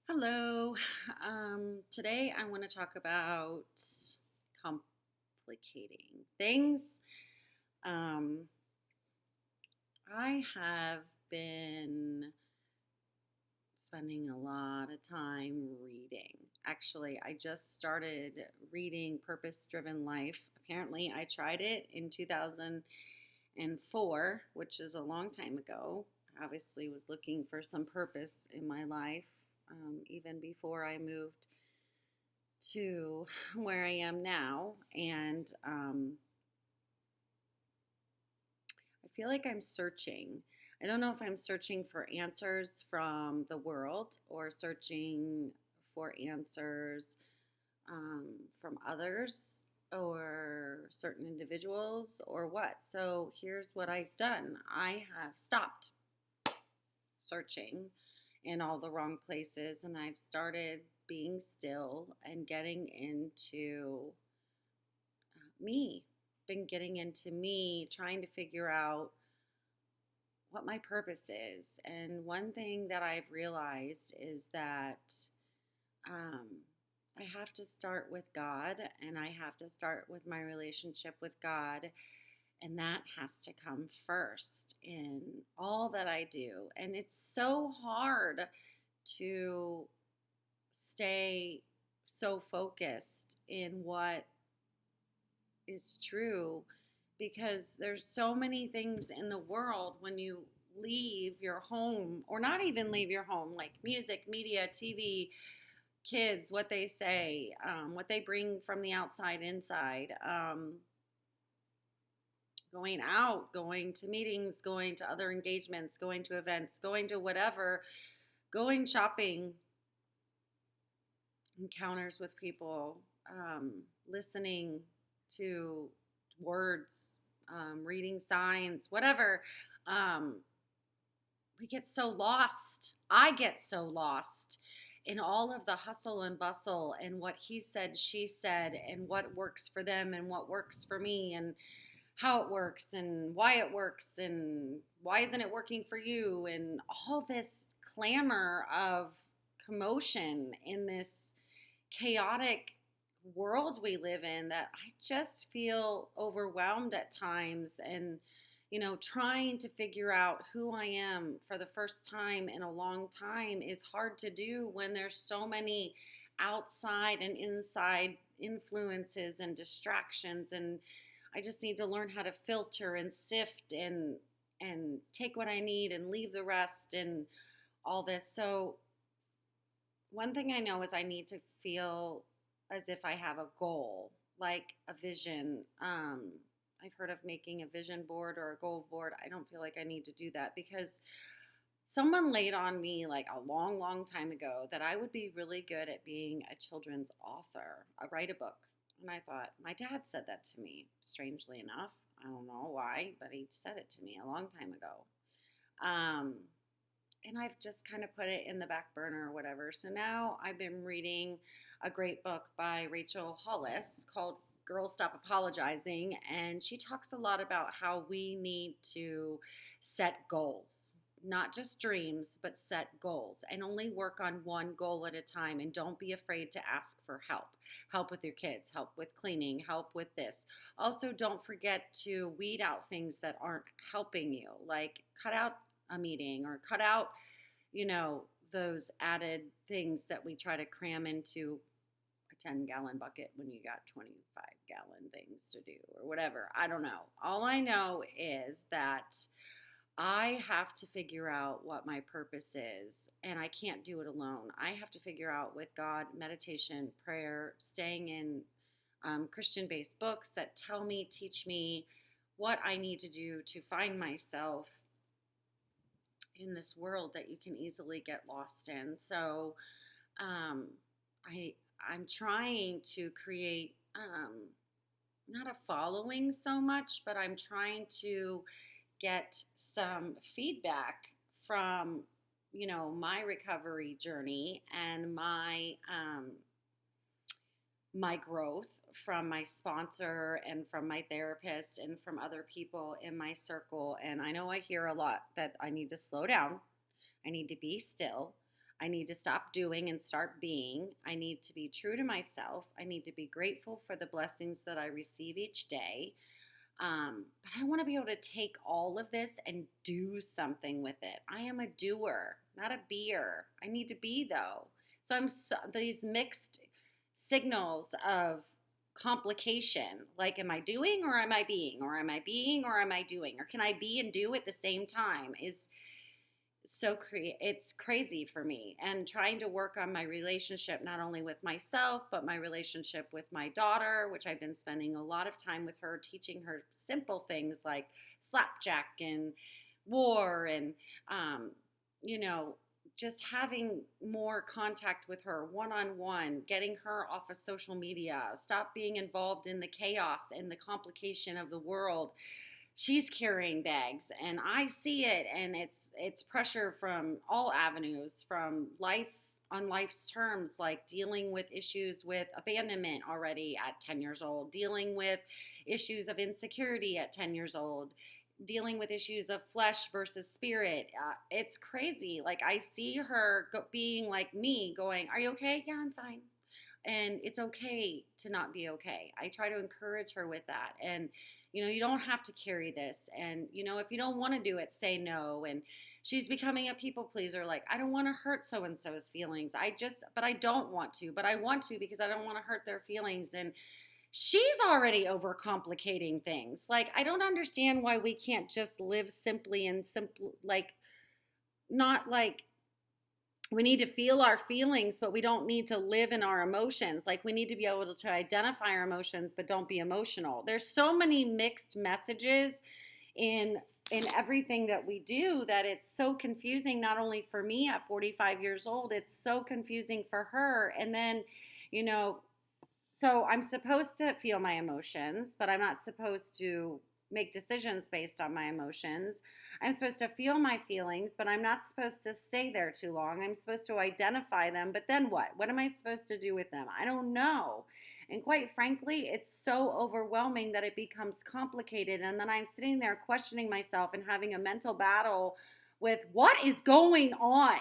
Hello. Today I want to talk about complicating things. Um, I have been spending a lot of time reading. Actually, I just started reading Purpose Driven Life. Apparently, I tried it in 2004, which is a long time ago. I obviously was looking for some purpose in my life, even before I moved to where I am now. And I feel like I'm searching. I don't know if I'm searching for answers from the world or searching for answers from others or certain individuals or what. So here's what I've done. I have stopped searching in all the wrong places and I've started being still and getting into me, been getting into me, trying to figure out what my purpose is. And one thing that I've realized is that um, I have to start with God and I have to start with my relationship with God. And that has to come first in all that I do. And it's so hard to stay so focused in what is true because there's so many things in the world when you leave your home or not even leave your home, like music, media, TV, kids, what they say, what they bring from the outside inside, going out, going to meetings, going to other engagements, going to events, going to whatever, going shopping, encounters with people, listening to words, reading signs, whatever. Um, we get so lost. I get so lost in all of the hustle and bustle and what he said, she said, and what works for them and what works for me and how it works and why it works and why isn't it working for you and all this clamor of commotion in this chaotic world we live in that I just feel overwhelmed at times and trying to figure out who I am for the first time in a long time is hard to do when there's so many outside and inside influences and distractions, and I just need to learn how to filter and sift and take what I need and leave the rest and all this. So one thing I know is I need to feel as if I have a goal, like a vision. I've heard of making a vision board or a goal board. I don't feel like I need to do that because someone laid on me like a long, long time ago that I would be really good at being a children's author. I write a book. And I thought, my dad said that to me, strangely enough. I don't know why, but he said it to me a long time ago. Um, and I've just kind of put it in the back burner or whatever. So now I've been reading a great book by Rachel Hollis called Girls Stop Apologizing. And she talks a lot about how we need to set goals, not just dreams, but set goals and only work on one goal at a time. And don't be afraid to ask for help with your kids, help with cleaning, help with this. Also, don't forget to weed out things that aren't helping you, like cut out a meeting or cut out, those added things that we try to cram into a 10-gallon bucket when you got 25-gallon things to do or whatever. I don't know. All I know is that I have to figure out what my purpose is, and I can't do it alone. I have to figure out with God, meditation, prayer, staying in Christian based books that tell me, teach me what I need to do to find myself in this world that you can easily get lost in. So um, I'm trying to create not a following so much, but I'm trying to get some feedback from my recovery journey and my growth from my sponsor and from my therapist and from other people in my circle. And I know I hear a lot that I need to slow down. I need to be still. I need to stop doing and start being. I need to be true to myself. I need to be grateful for the blessings that I receive each day. But I want to be able to take all of this and do something with it. I am a doer, not a beer. I need to be, though. These mixed signals of complication. Like, am I doing or am I being? Or am I being or am I doing? Or can I be and do at the same time? It's crazy for me, and trying to work on my relationship not only with myself but my relationship with my daughter, which I've been spending a lot of time with her, teaching her simple things like slapjack and war, and you know just having more contact with her one on one, getting her off of social media, stop being involved in the chaos and the complication of the world. She's carrying bags and I see it, and it's pressure from all avenues, from life on life's terms, like dealing with issues with abandonment already at 10 years old, dealing with issues of insecurity at 10 years old, dealing with issues of flesh versus spirit. It's crazy. Like, I see her being like me, going, "Are you okay?" "Yeah, I'm fine." And it's okay to not be okay. I try to encourage her with that. And, you don't have to carry this. And, if you don't want to do it, say no. And she's becoming a people pleaser. Like, I don't want to hurt so and so's feelings. But I don't want to. But I want to because I don't want to hurt their feelings. And she's already overcomplicating things. Like, I don't understand why we can't just live simply and simple, like, not like we need to feel our feelings, but we don't need to live in our emotions. Like, we need to be able to identify our emotions, but don't be emotional. There's so many mixed messages in everything that we do that it's so confusing, not only for me at 45 years old, it's so confusing for her. And then, you know, so I'm supposed to feel my emotions, but I'm not supposed to make decisions based on my emotions. I'm supposed to feel my feelings, but I'm not supposed to stay there too long. I'm supposed to identify them, but then what? What am I supposed to do with them? I don't know. And quite frankly, it's so overwhelming that it becomes complicated. And then I'm sitting there questioning myself and having a mental battle with what is going on.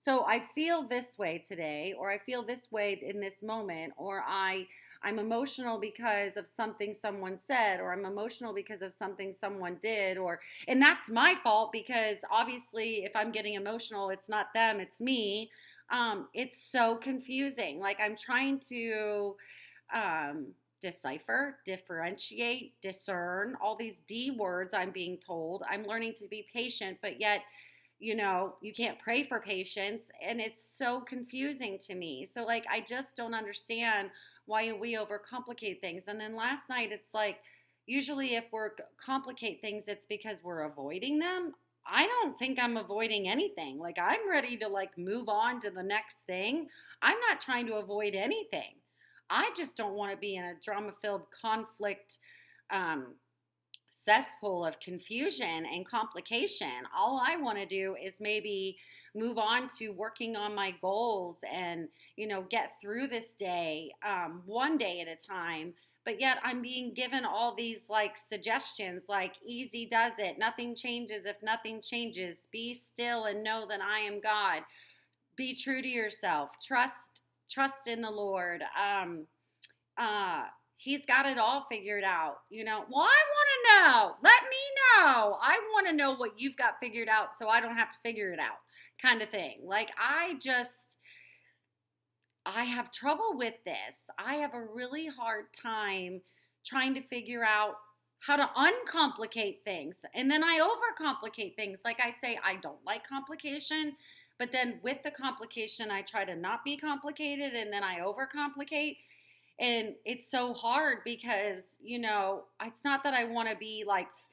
So I feel this way today, or I feel this way in this moment, or I'm emotional because of something someone said, or I'm emotional because of something someone did, and that's my fault because obviously if I'm getting emotional, it's not them, it's me. It's so confusing. Like, I'm trying to decipher, differentiate, discern all these D words I'm being told. I'm learning to be patient, but yet, you can't pray for patience. And it's so confusing to me. So, like, I just don't understand why we overcomplicate things. And then last night, it's like, usually if we're complicate things, it's because we're avoiding them. I don't think I'm avoiding anything. Like, I'm ready to move on to the next thing. I'm not trying to avoid anything. I just don't want to be in a drama-filled conflict cesspool of confusion and complication. All I want to do is maybe move on to working on my goals and, get through this day, one day at a time. But yet I'm being given all these suggestions, like easy does it, nothing changes if nothing changes, be still and know that I am God, be true to yourself, trust in the Lord. Uh, he's got it all figured out. Well, I want to know. Let me know. I want to know what you've got figured out so I don't have to figure it out, kind of thing. Like, I have trouble with this. I have a really hard time trying to figure out how to uncomplicate things. And then I overcomplicate things. Like I say, I don't like complication, but then with the complication, I try to not be complicated, and then I overcomplicate. And it's so hard because, it's not that I want to be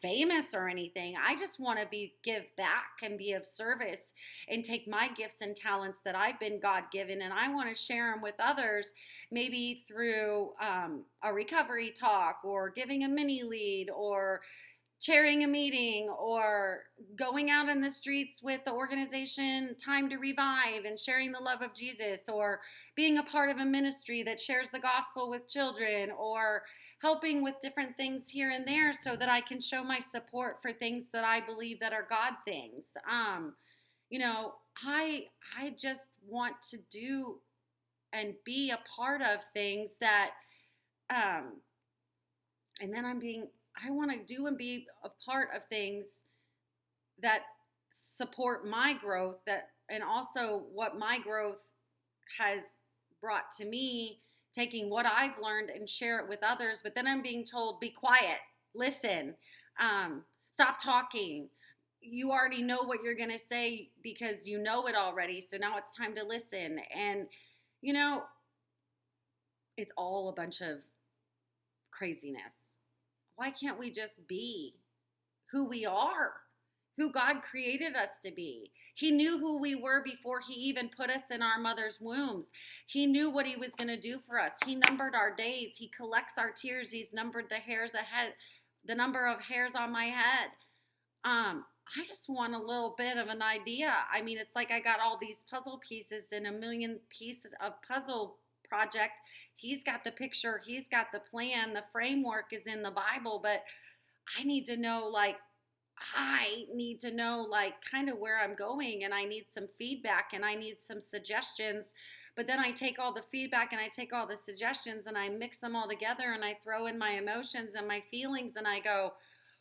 famous or anything. I just want to give back and be of service and take my gifts and talents that I've been God given, and I want to share them with others, maybe through a recovery talk, or giving a mini lead, or chairing a meeting, or going out in the streets with the organization Time to Revive and sharing the love of Jesus, or being a part of a ministry that shares the gospel with children, or helping with different things here and there so that I can show my support for things that I believe that are God things. I just want to do and be a part of things that um and then I want to do and be a part of things that support my growth, that and also what my growth has brought to me, taking what I've learned and share it with others. But then I'm being told, be quiet, listen, stop talking. You already know what you're going to say because you know it already. So now it's time to listen. And, you know, it's all a bunch of craziness. Why can't we just be who we are? Who God created us to be. He knew who we were before he even put us in our mother's wombs. He knew what he was going to do for us. He numbered our days. He collects our tears. He's numbered the number of hairs on my head. I just want a little bit of an idea. I mean, it's like I got all these puzzle pieces in a million pieces of puzzle project. He's got the picture. He's got the plan. The framework is in the Bible, but I need to know, kind of where I'm going, and I need some feedback and I need some suggestions. But then I take all the feedback and I take all the suggestions and I mix them all together and I throw in my emotions and my feelings and I go,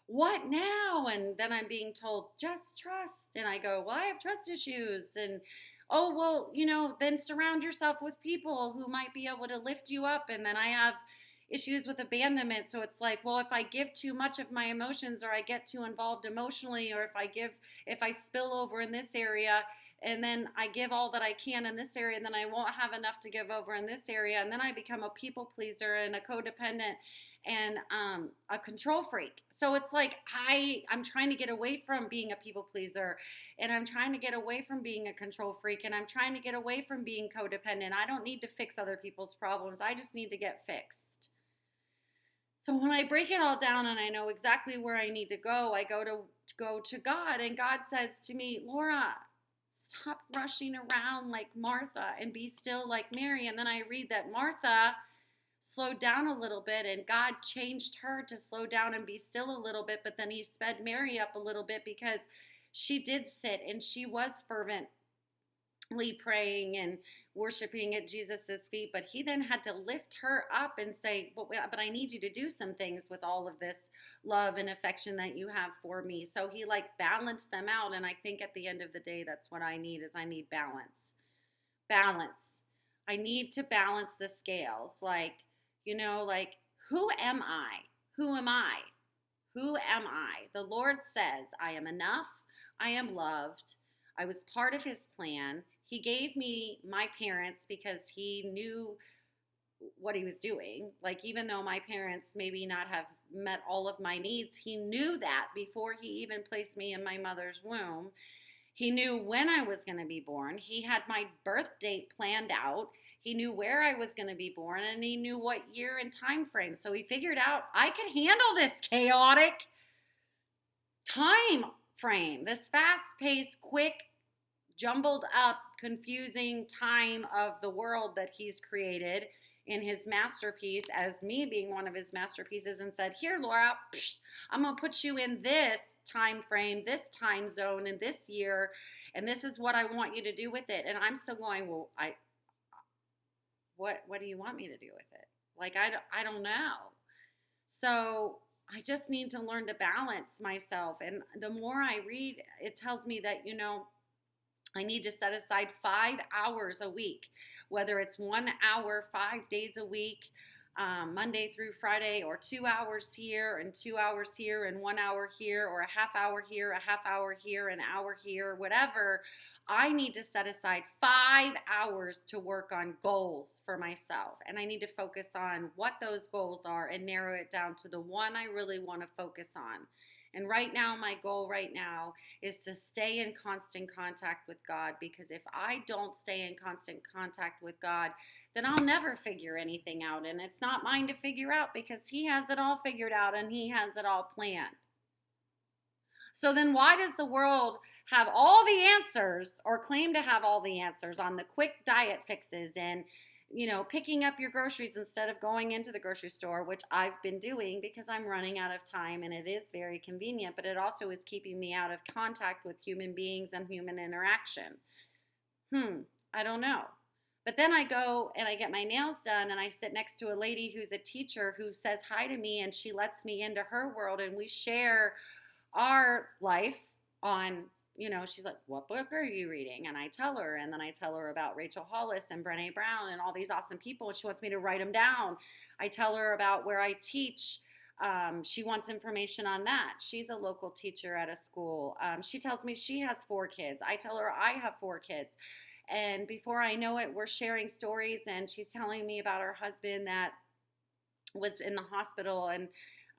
what now? And then I'm being told, just trust. And I go, well, I have trust issues. And oh, well, then surround yourself with people who might be able to lift you up. And then I have issues with abandonment. So it's like, well, if I give too much of my emotions or I get too involved emotionally, or if I spill over in this area and then I give all that I can in this area and then I won't have enough to give over in this area. And then I become a people pleaser and a codependent and a control freak. So it's like I'm trying to get away from being a people pleaser, and I'm trying to get away from being a control freak, and I'm trying to get away from being codependent. I don't need to fix other people's problems. I just need to get fixed. So when I break it all down and I know exactly where I need to go, I go to God, and God says to me, Laura, stop rushing around like Martha and be still like Mary. And then I read that Martha slowed down a little bit and God changed her to slow down and be still a little bit, but then he sped Mary up a little bit because she did sit and she was fervently praying and worshiping at Jesus's feet, but he then had to lift her up and say, but I need you to do some things with all of this love and affection that you have for me. So he balanced them out. And I think at the end of the day, that's what I need I need balance. I need to balance the scales. Who am I? Who am I? Who am I? The Lord says, I am enough. I am loved. I was part of his plan. He gave me my parents because he knew what he was doing. Even though my parents maybe not have met all of my needs, he knew that before he even placed me in my mother's womb. He knew when I was going to be born. He had my birth date planned out. He knew where I was going to be born, and he knew what year and time frame. So he figured out I could handle this chaotic time frame, this fast-paced, quick, jumbled up, confusing time of the world that he's created in his masterpiece, as me being one of his masterpieces, and said, here, Laura, I'm going to put you in this time frame, this time zone, in this year, and this is what I want you to do with it. And I'm still going, well, what do you want me to do with it? I don't know. So I just need to learn to balance myself. And the more I read, it tells me that, I need to set aside 5 hours a week, whether it's 1 hour, 5 days a week, Monday through Friday, or 2 hours here and 2 hours here and 1 hour here, or a half hour here, a half hour here, an hour here, whatever. I need to set aside 5 hours to work on goals for myself. And I need to focus on what those goals are and narrow it down to the one I really want to focus on. And right now, my goal right now is to stay in constant contact with God, because if I don't stay in constant contact with God, then I'll never figure anything out. And it's not mine to figure out because he has it all figured out and he has it all planned. So then why does the world have all the answers, or claim to have all the answers on the quick diet fixes and, picking up your groceries instead of going into the grocery store, which I've been doing because I'm running out of time and it is very convenient, but it also is keeping me out of contact with human beings and human interaction. Hmm, I don't know. But then I go and I get my nails done and I sit next to a lady who's a teacher who says hi to me and she lets me into her world and we share our life on, she's like, "What book are you reading?" And I tell her, and then I tell her about Rachel Hollis and Brene Brown and all these awesome people, and she wants me to write them down. I tell her about where I teach. She wants information on that. She's a local teacher at a school. She tells me she has 4 kids. I tell her I have 4 kids. And before I know it, we're sharing stories, and she's telling me about her husband that was in the hospital and,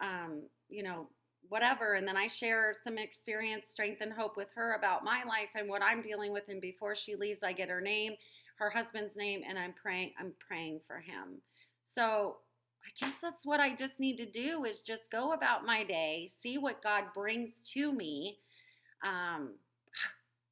um, you know, whatever. And then I share some experience, strength, and hope with her about my life and what I'm dealing with. And before she leaves, I get her name, her husband's name, and I'm praying. I'm praying for him. So I guess that's what I just need to do is just go about my day, see what God brings to me. Um,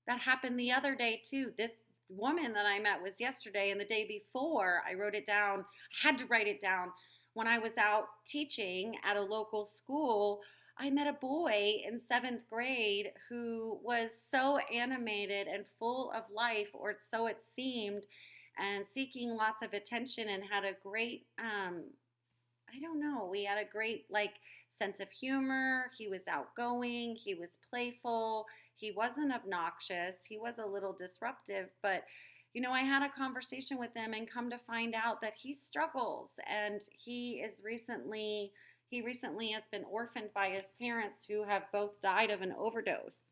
that happened the other day too. This woman that I met was yesterday, and the day before, I wrote it down. I had to write it down. When I was out teaching at a local school, I met a boy in 7th grade who was so animated and full of life, or so it seemed, and seeking lots of attention, and had a great, I don't know, we had a great, like, sense of humor. He was outgoing, he was playful, he wasn't obnoxious, he was a little disruptive, but I had a conversation with him and come to find out that he struggles, and he recently has been orphaned by his parents who have both died of an overdose.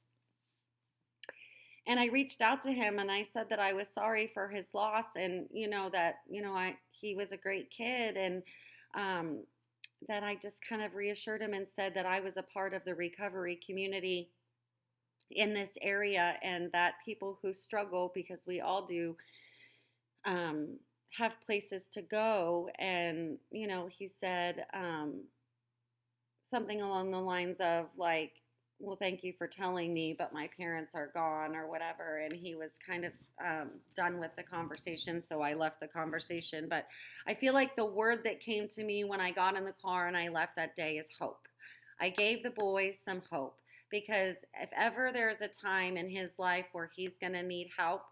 And I reached out to him and I said that I was sorry for his loss, and that I he was a great kid, and um, that I just kind of reassured him and said that I was a part of the recovery community in this area, and that people who struggle, because we all do, um, have places to go. And he said something along the lines of, like, "Well, thank you for telling me, but my parents are gone," or whatever. And he was kind of done with the conversation, so I left the conversation. But I feel like the word that came to me when I got in the car and I left that day is hope. I gave the boy some hope, because if ever there's a time in his life where he's going to need help,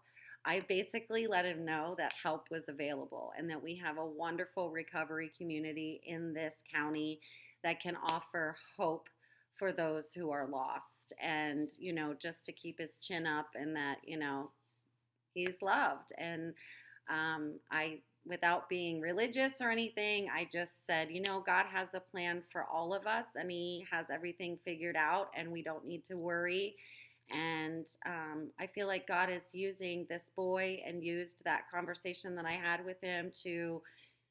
I basically let him know that help was available and that we have a wonderful recovery community in this county that can offer hope for those who are lost, and just to keep his chin up, and that he's loved. And I without being religious or anything, I just said, God has a plan for all of us, and he has everything figured out, and we don't need to worry. And I feel like God is using this boy, and used that conversation that I had with him to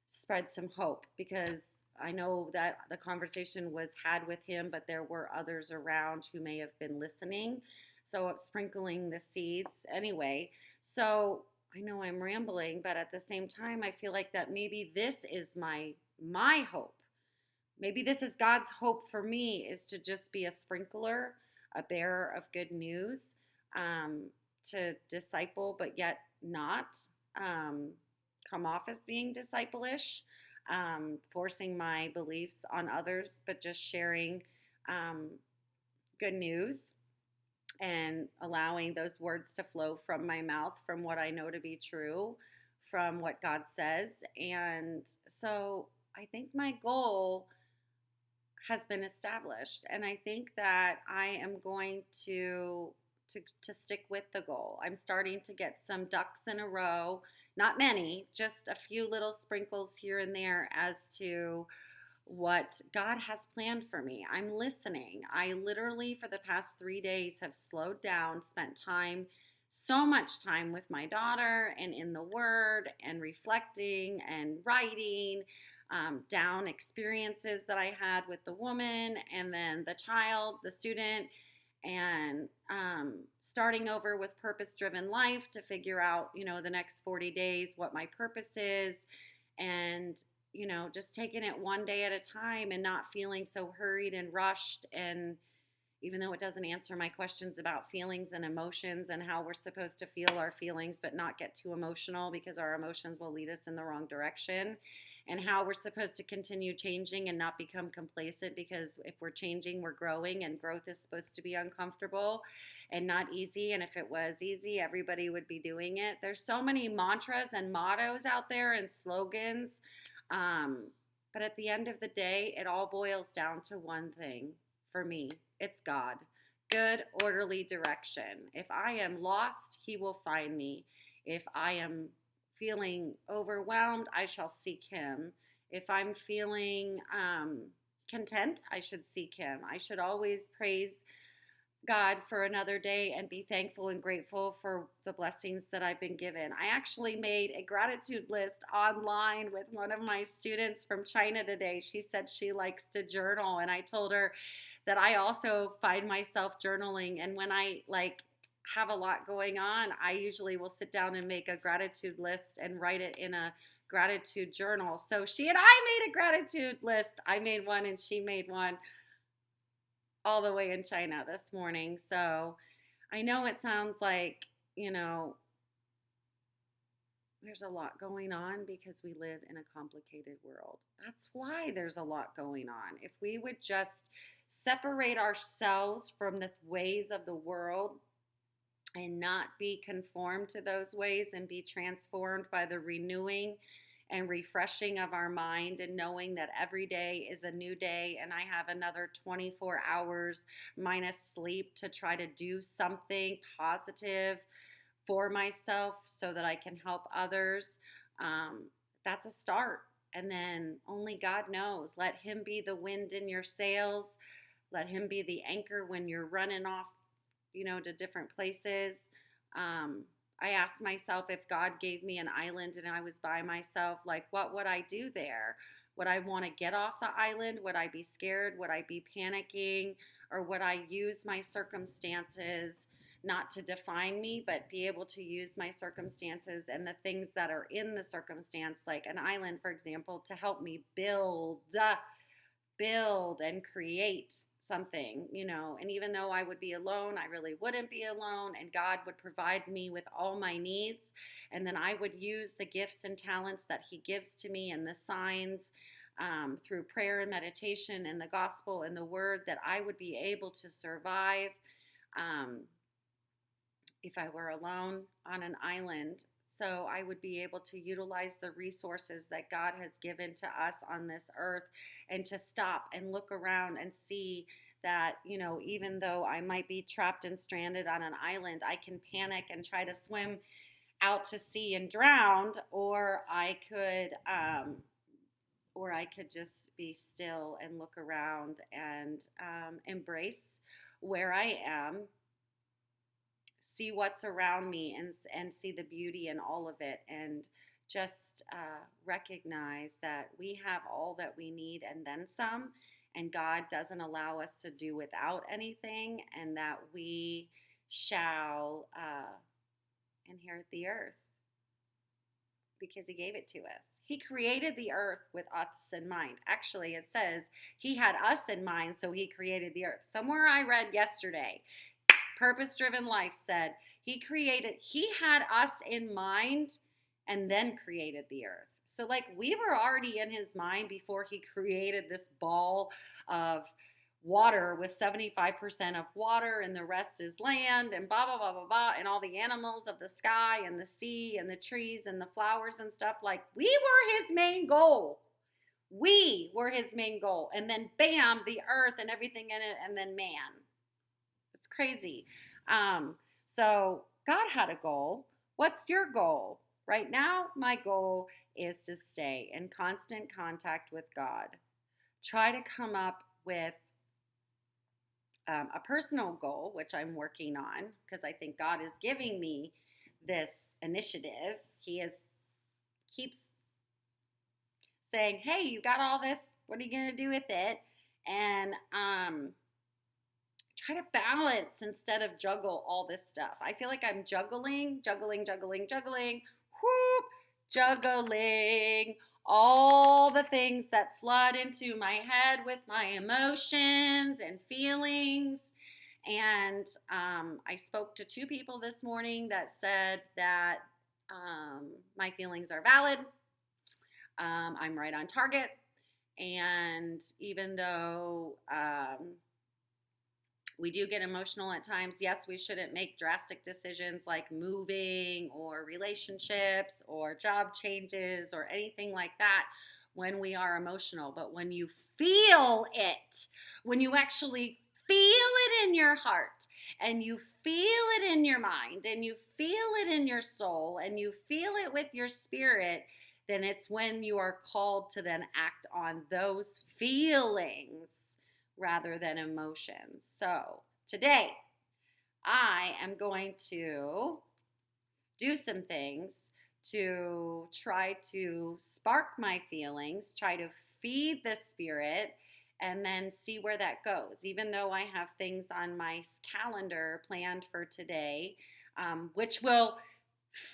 spread some hope, because I know that the conversation was had with him, but there were others around who may have been listening. So I'm sprinkling the seeds anyway. So I know I'm rambling, but at the same time, I feel like that maybe this is my hope. Maybe this is God's hope for me, is to just be a sprinkler, a bearer of good news, um, to disciple, but yet not um, come off as being disciple-ish, forcing my beliefs on others, but just sharing um, good news, and allowing those words to flow from my mouth, from what I know to be true, from what God says. And so I think my goal has been established, and I think that I am going to stick with the goal. I'm starting to get some ducks in a row, not many, just a few little sprinkles here and there, as to what God has planned for me. I'm listening. I literally, for the past 3 days, have slowed down, spent time, so much time with my daughter and in the Word, and reflecting and writing down experiences that I had with the woman and then the child, the student, and starting over with purpose driven life to figure out, the next 40 days, what my purpose is. And just taking it one day at a time, and not feeling so hurried and rushed. And even though it doesn't answer my questions about feelings and emotions and how we're supposed to feel our feelings, but not get too emotional, because our emotions will lead us in the wrong direction. and how we're supposed to continue changing and not become complacent, because if we're changing, we're growing, and growth is supposed to be uncomfortable and not easy. And if it was easy, everybody would be doing it. There's so many mantras and mottos out there and slogans. Um, but at the end of the day, it all boils down to one thing for me: it's God. Good, orderly direction. If I am lost, He will find me. If I am feeling overwhelmed, I shall seek Him. If I'm feeling content, I should seek Him. I should always praise God for another day and be thankful and grateful for the blessings that I've been given. I actually made a gratitude list online with one of my students from China today. She said she likes to journal, and I told her that I also find myself journaling. And when I have a lot going on, I usually will sit down and make a gratitude list and write it in a gratitude journal. So she and I made a gratitude list. I made one and she made one all the way in China this morning. So I know it sounds like, there's a lot going on because we live in a complicated world. That's why there's a lot going on. If we would just separate ourselves from the ways of the world and not be conformed to those ways and be transformed by the renewing and refreshing of our mind, and knowing that every day is a new day and I have another 24 hours minus sleep to try to do something positive for myself so that I can help others, that's a start. And then only God knows. Let Him be the wind in your sails. Let Him be the anchor when you're running off, to different places. I asked myself, if God gave me an island and I was by myself, what would I do there? Would I want to get off the island? Would I be scared? Would I be panicking? Or would I use my circumstances not to define me, but be able to use my circumstances and the things that are in the circumstance, like an island, for example, to help me build and create something, and even though I would be alone, I really wouldn't be alone, and God would provide me with all my needs, and then I would use the gifts and talents that He gives to me and the signs, through prayer and meditation and the gospel and the word, that I would be able to survive if I were alone on an island. So I would be able to utilize the resources that God has given to us on this earth, and to stop and look around and see that, even though I might be trapped and stranded on an island, I can panic and try to swim out to sea and drown, or I could just be still and look around and embrace where I am, see what's around me, and see the beauty in all of it, and just recognize that we have all that we need and then some, and God doesn't allow us to do without anything, and that we shall inherit the earth because He gave it to us. He created the earth with us in mind. Actually, it says He had us in mind, so He created the earth. Somewhere I read yesterday, Purpose Driven Life said He had us in mind and then created the earth. So we were already in His mind before He created this ball of water with 75% of water and the rest is land, and blah, blah, blah, blah, blah, and all the animals of the sky and the sea and the trees and the flowers and stuff. We were His main goal. We were His main goal. And then bam, the earth and everything in it, and then man. It's crazy. So God had a goal. What's your goal? Right now, my goal is to stay in constant contact with God. Try to come up with a personal goal, which I'm working on, because I think God is giving me this initiative. He keeps saying, hey, you got all this. What are you going to do with it? And try to balance instead of juggle all this stuff. I feel like I'm juggling, juggling all the things that flood into my head with my emotions and feelings. And I spoke to 2 people this morning that said that my feelings are valid. I'm right on target. And even though we do get emotional at times, yes, we shouldn't make drastic decisions like moving or relationships or job changes or anything like that when we are emotional. But when you feel it, when you actually feel it in your heart and you feel it in your mind and you feel it in your soul and you feel it with your spirit, then it's when you are called to then act on those feelings rather than emotions. So today, I am going to do some things to try to spark my feelings, try to feed the spirit, and then see where that goes. Even though I have things on my calendar planned for today, which will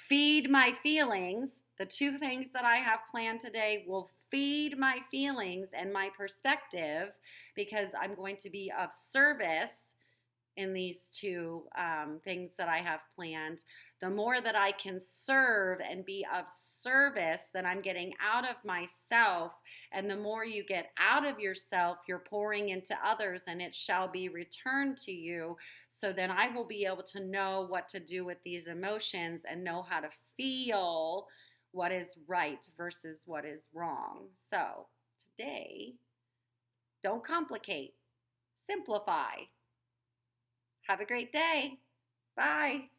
feed my feelings, the two things that I have planned today will feed my feelings and my perspective because I'm going to be of service in these two things that I have planned. The more that I can serve and be of service, that I'm getting out of myself. And the more you get out of yourself, you're pouring into others, and it shall be returned to you. So then I will be able to know what to do with these emotions and know how to feel what is right versus what is wrong. So today, don't complicate, simplify. Have a great day. Bye.